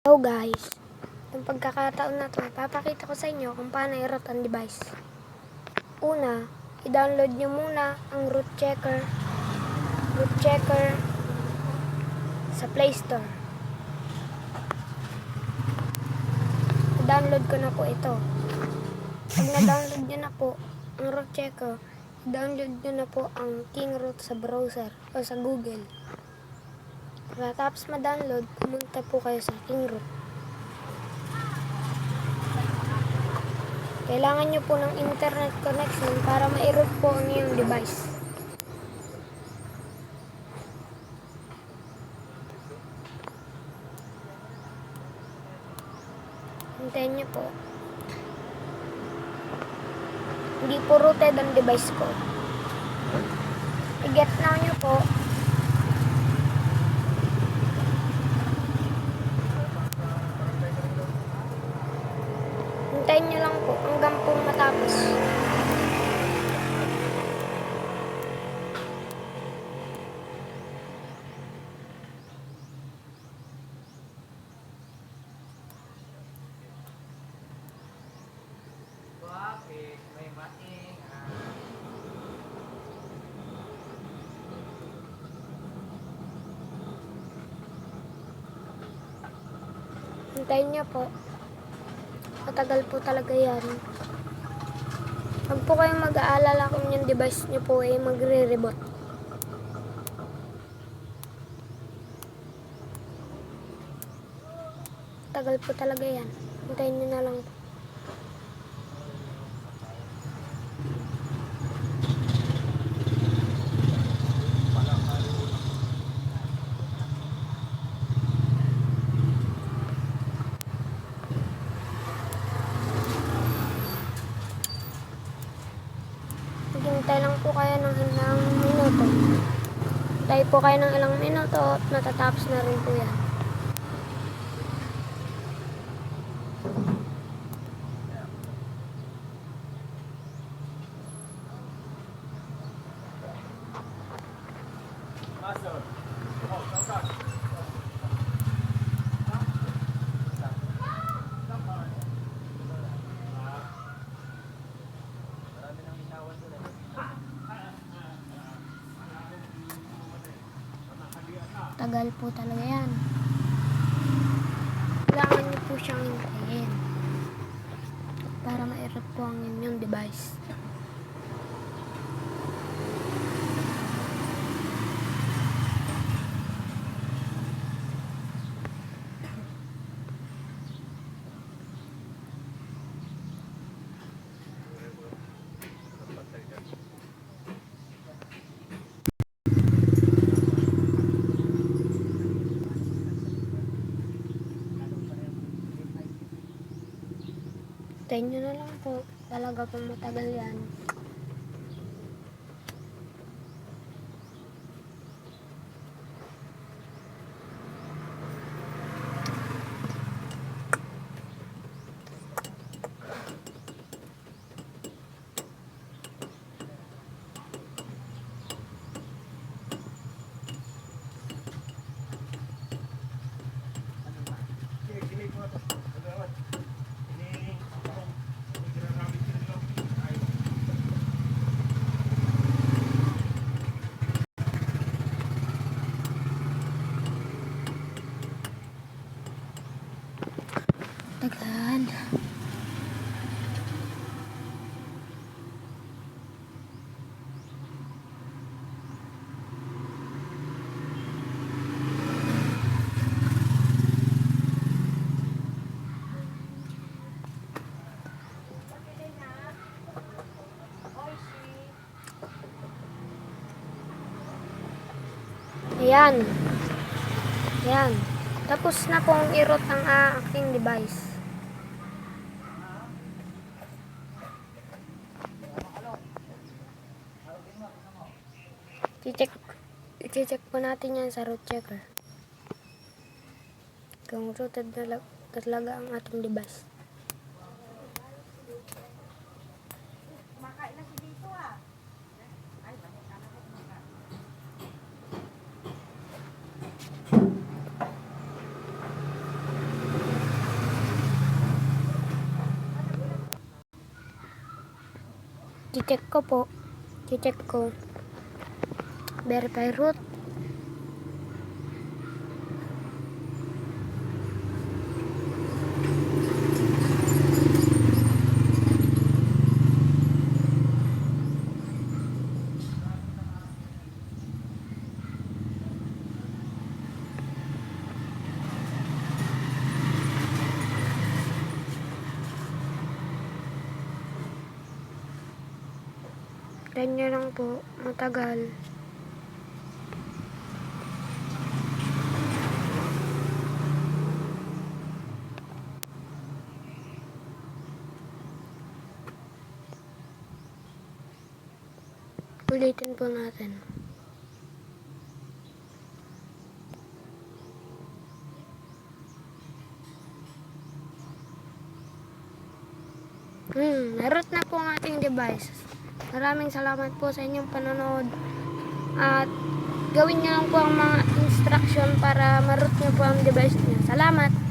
Hello guys, yung pagkakataon na to, papakita ko sa inyo kung paano i-root ang device. Una, i-download nyo muna ang root checker sa Play Store. I-download ko na po ito. Pag na-download nyo na po ang root checker, i-download nyo na po ang Kingroot sa browser o sa Google. Pagkatapos ma-download, pumunta po kayo sa Kingroot. Kailangan nyo po ng internet connection para ma-root po ang iyong device. Hintayin nyo po. Hindi po rooted ang device ko. I-get now nyo po. Hintayin nyo lang po hanggang po matapos. Bakit? May maingat. Hintayin nyo po. Matagal po talaga yan. Huwag po kayong mag-aalala kung yung device nyo po ay magre-reboot. Tagal po talaga yan. Hintayin nyo na lang po. Hintay lang po kayo ng ilang minuto. Hintay po kayo ng ilang minuto at matatapos na rin po yan. Master. Oh, dapat. Marami nang inawan doon eh. Tagal po talaga yan. Kailangan nyo po siyang hintayin para ma-root po ang inyong device. Hintayin nyo na lang po. Talaga pong matagal yan. Tagal. Ayan. Ayan. Tapos na pong i-root ang aking device. I-check po natin yan sa root checker. Kung rooted na talaga ang ating device. check ko po. Check ko. Verify root. Ganyan lang po, matagal. Ulitin po natin. Naroot na po ang ating device. Maraming salamat po sa inyong panonood. At gawin nyo lang po ang mga instruction para maroot nyo po ang device nyo. Salamat!